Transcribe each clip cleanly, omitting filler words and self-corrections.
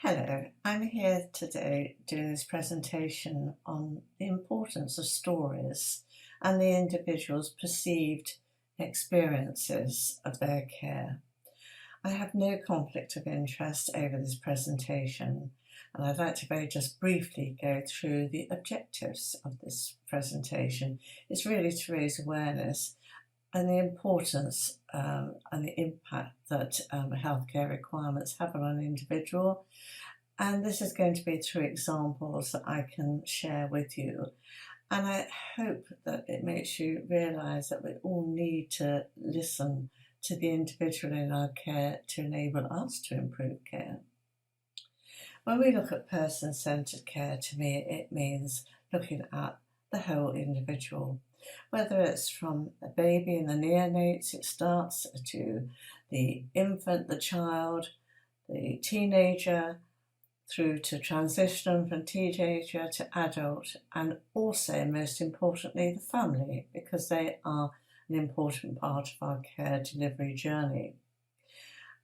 Hello, I'm here today doing this presentation on the importance of stories and the individual's perceived experiences of their care. I have no conflict of interest over this presentation, and I'd like to just briefly go through the objectives of this presentation. It's really to raise awareness and the importance and the impact that healthcare requirements have on an individual. And this is going to be through examples that I can share with you. And I hope that it makes you realise that we all need to listen to the individual in our care to enable us to improve care. When we look at person-centred care, to me, it means looking at the whole individual. Whether it's from a baby in the neonates, it starts to the infant, the child, the teenager, through to transition from teenager to adult, and also, most importantly, the family, because they are an important part of our care delivery journey.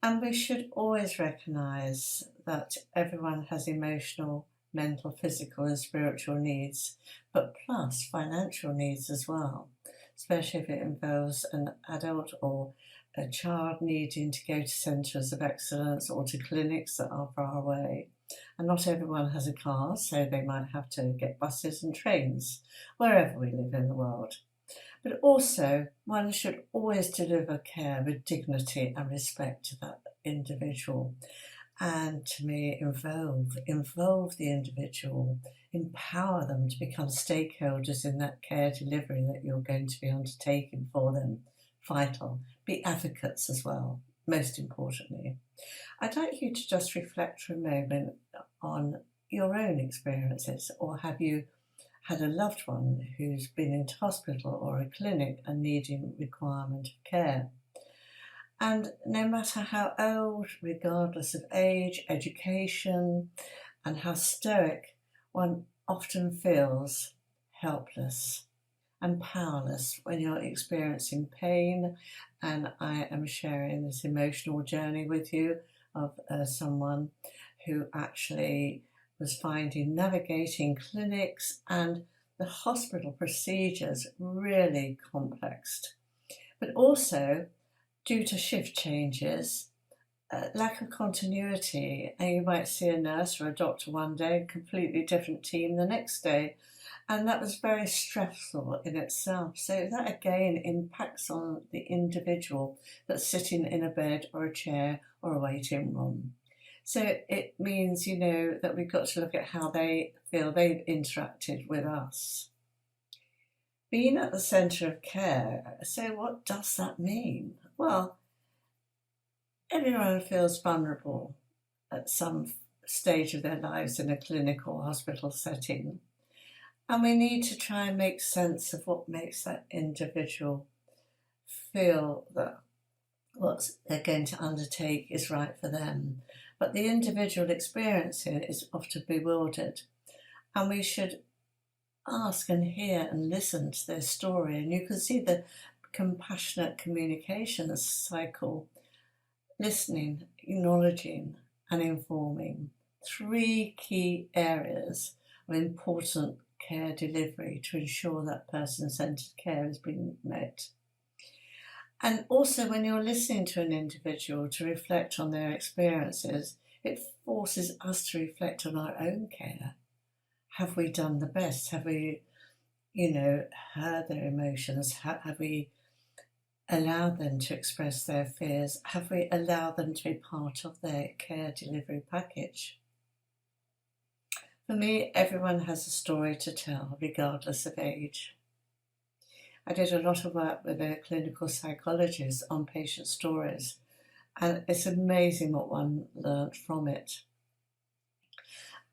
And we should always recognise that everyone has emotional, mental, physical and spiritual needs, but plus financial needs as well, especially if it involves an adult or a child needing to go to centres of excellence or to clinics that are far away. And not everyone has a car, so they might have to get buses and trains wherever we live in the world. But also, one should always deliver care with dignity and respect to that individual. And to me, involve the individual, empower them to become stakeholders in that care delivery that you're going to be undertaking for them. Vital. Be advocates as well, most importantly. I'd like you to just reflect for a moment on your own experiences, or have you had a loved one who's been into hospital or a clinic and needing requirement of care? And no matter how old, regardless of age, education, and how stoic, one often feels helpless and powerless when you're experiencing pain. And I am sharing this emotional journey with you of someone who actually was finding navigating clinics and the hospital procedures really complex. But also, due to shift changes, lack of continuity, and you might see a nurse or a doctor one day, completely different team the next day, and that was very stressful in itself. So that again impacts on the individual that's sitting in a bed or a chair or a waiting room. So it means, that we've got to look at how they feel they've interacted with us. Being at the centre of care, so what does that mean? Well, everyone feels vulnerable at some stage of their lives in a clinic or hospital setting. And we need to try and make sense of what makes that individual feel that what they're going to undertake is right for them. But the individual experience here is often bewildered. And we should ask and hear and listen to their story. And you can see the compassionate communications cycle: listening, acknowledging and informing. 3 key areas of important care delivery to ensure that person-centred care is being met. And also, when you're listening to an individual to reflect on their experiences, it forces us to reflect on our own care. Have we done the best? Have we, heard their emotions? Have we allowed them to express their fears? Have we allowed them to be part of their care delivery package? For me, everyone has a story to tell, regardless of age. I did a lot of work with a clinical psychologist on patient stories, and it's amazing what one learnt from it.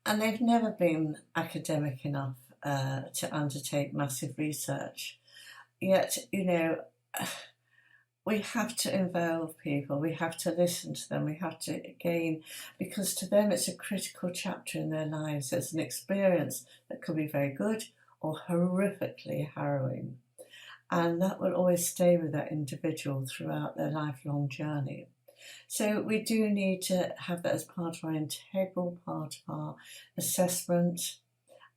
And they've never been academic enough to undertake massive research. Yet, we have to involve people, we have to listen to them, we have to, again, because to them it's a critical chapter in their lives. It's an experience that could be very good or horrifically harrowing. And that will always stay with that individual throughout their lifelong journey. So we do need to have that as part of our integral part of our assessment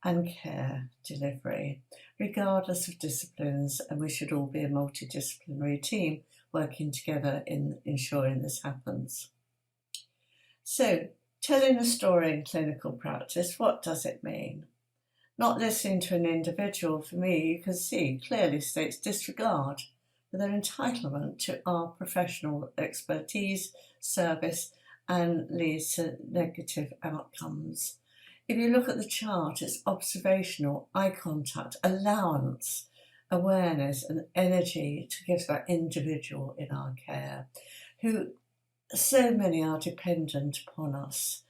and care delivery, regardless of disciplines, and we should all be a multidisciplinary team working together in ensuring this happens. So, telling a story in clinical practice, what does it mean? Not listening to an individual, for me, you can see clearly states disregard for their entitlement to our professional expertise, service, and leads to negative outcomes. If you look at the chart, it's observational, eye contact, allowance, awareness, and energy to give that individual in our care, who so many are dependent upon us.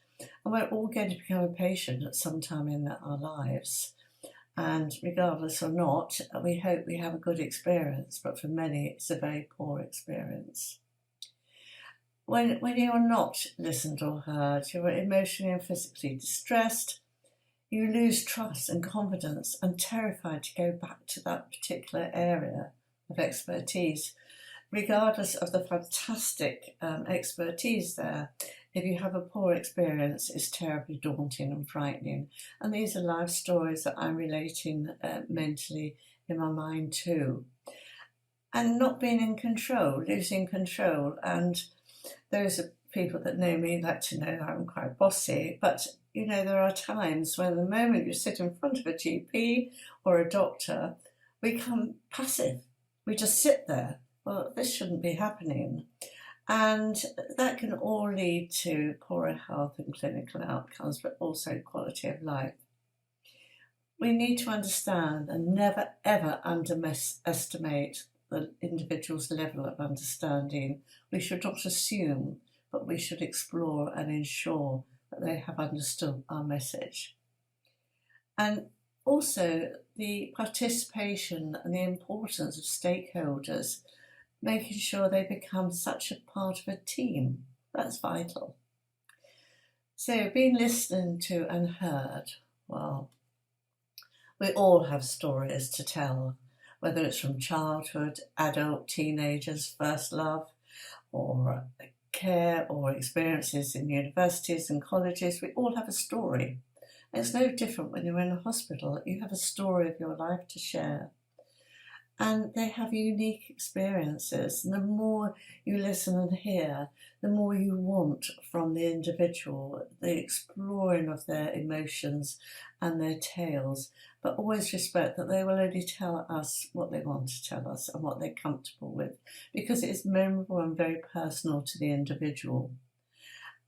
And we're all going to become a patient at some time in our lives. And regardless or not, we hope we have a good experience, but for many, it's a very poor experience. When you're not listened or heard, you're emotionally and physically distressed, you lose trust and confidence and terrified to go back to that particular area of expertise. Regardless of the fantastic expertise there, if you have a poor experience, it's terribly daunting and frightening. And these are life stories that I'm relating mentally in my mind too. And not being in control, losing control. And those are people that know me like to know I'm quite bossy, but you know, there are times when the moment you sit in front of a GP or a doctor, we become passive. We just sit there. Well, this shouldn't be happening. And that can all lead to poorer health and clinical outcomes, but also quality of life. We need to understand and never ever underestimate the individual's level of understanding. We should not assume, but we should explore and ensure that they have understood our message. And also the participation and the importance of stakeholders, making sure they become such a part of a team. That's vital. So being listened to and heard, well, we all have stories to tell, whether it's from childhood, adult, teenagers, first love, or care or experiences in universities and colleges. We all have a story. It's no different when you're in a hospital. You have a story of your life to share. And they have unique experiences. And the more you listen and hear, the more you want from the individual, the exploring of their emotions and their tales, but always respect that they will only tell us what they want to tell us and what they're comfortable with, because it is memorable and very personal to the individual.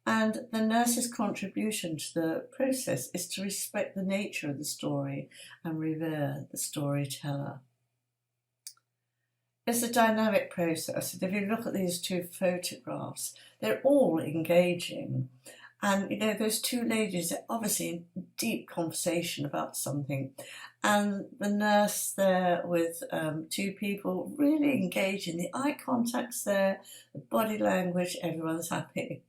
And the nurse's contribution to the process is to respect the nature of the story and revere the storyteller. It's a dynamic process, and if you look at these two photographs, they're all engaging. And you know, those two ladies are obviously in deep conversation about something, and the nurse there with two people really engaging. The eye contact's there, the body language, everyone's happy.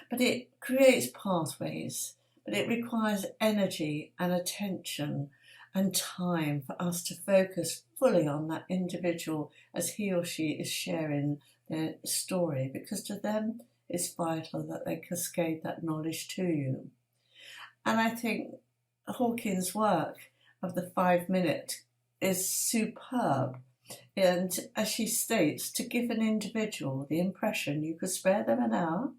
But it creates pathways, but it requires energy and attention and time for us to focus fully on that individual as he or she is sharing their story, because to them it's vital that they cascade that knowledge to you. And I think Hawkins' work of the 5 minute is superb. And as she states, to give an individual the impression you could spare them an hour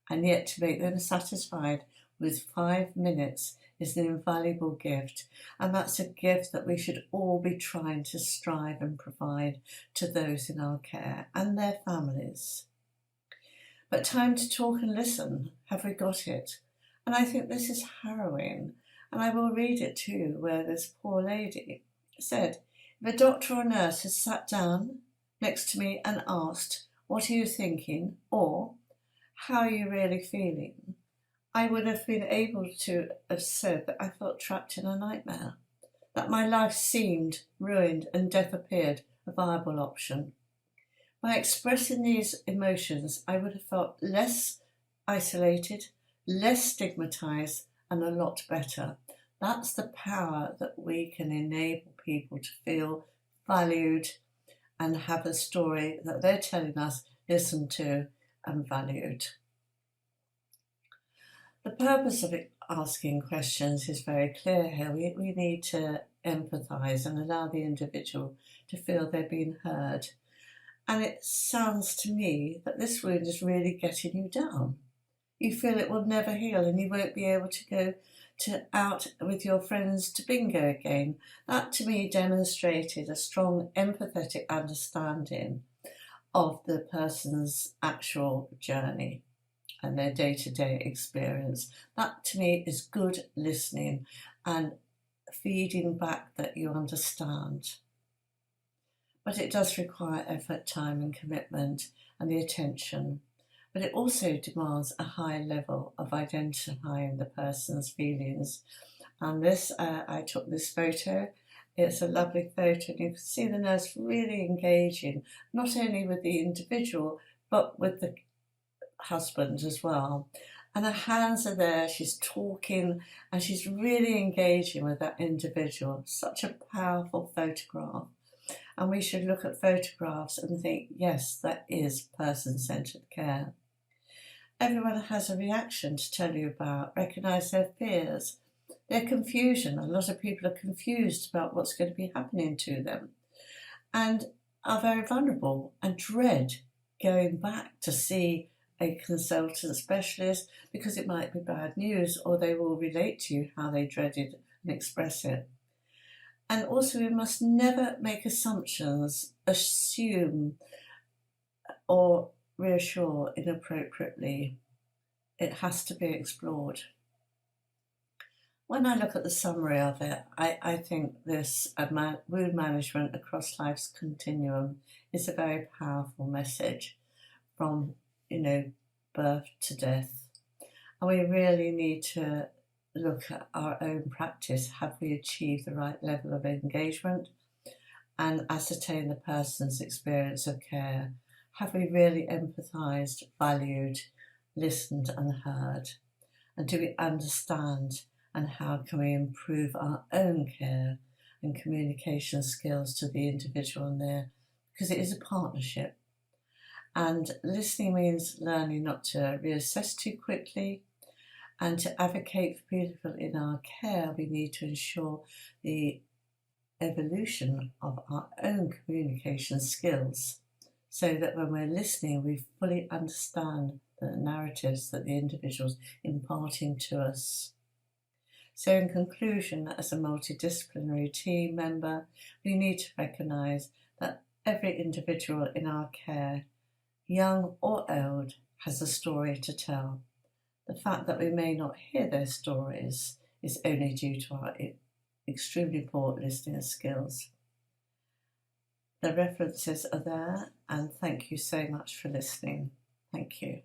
and yet to make them satisfied with 5 minutes is an invaluable gift, and that's a gift that we should all be trying to strive and provide to those in our care and their families. But time to talk and listen, have we got it? And I think this is harrowing, and I will read it to you, where this poor lady said, if a doctor or nurse has sat down next to me and asked, what are you thinking? Or, how are you really feeling? I would have been able to have said that I felt trapped in a nightmare, that my life seemed ruined and death appeared a viable option. By expressing these emotions, I would have felt less isolated, less stigmatised, and a lot better. That's the power that we can enable people to feel valued and have a story that they're telling us listened to and valued. The purpose of asking questions is very clear here. We need to empathise and allow the individual to feel they're being heard. And it sounds to me that this wound is really getting you down. You feel it will never heal and you won't be able to go out with your friends to bingo again. That to me demonstrated a strong empathetic understanding of the person's actual journey and their day-to-day experience. That to me is good listening and feeding back that you understand. But it does require effort, time and commitment and the attention. But it also demands a high level of identifying the person's feelings. And this, I took this photo. It's a lovely photo and you can see the nurse really engaging, not only with the individual, but with the husband as well. And her hands are there, she's talking and she's really engaging with that individual. Such a powerful photograph. And we should look at photographs and think, yes, that is person-centred care. Everyone has a reaction to tell you about, recognise their fears, their confusion. A lot of people are confused about what's going to be happening to them and are very vulnerable and dread going back to see a consultant specialist because it might be bad news, or they will relate to you how they dreaded and express it. And also we must never make assumptions, assume or reassure inappropriately. It has to be explored. When I look at the summary of it, I think this wound management across life's continuum is a very powerful message from, birth to death. And we really need to look at our own practice. Have we achieved the right level of engagement and ascertain the person's experience of care? Have we really empathised, valued, listened and heard? And do we understand, and how can we improve our own care and communication skills to the individual and their, because it is a partnership. And listening means learning not to reassess too quickly, and to advocate for people in our care, we need to ensure the evolution of our own communication skills so that when we're listening, we fully understand the narratives that the individual's imparting to us. So in conclusion, as a multidisciplinary team member, we need to recognise that every individual in our care, young or old, has a story to tell. The fact that we may not hear their stories is only due to our extremely poor listening skills. The references are there, and thank you so much for listening. Thank you.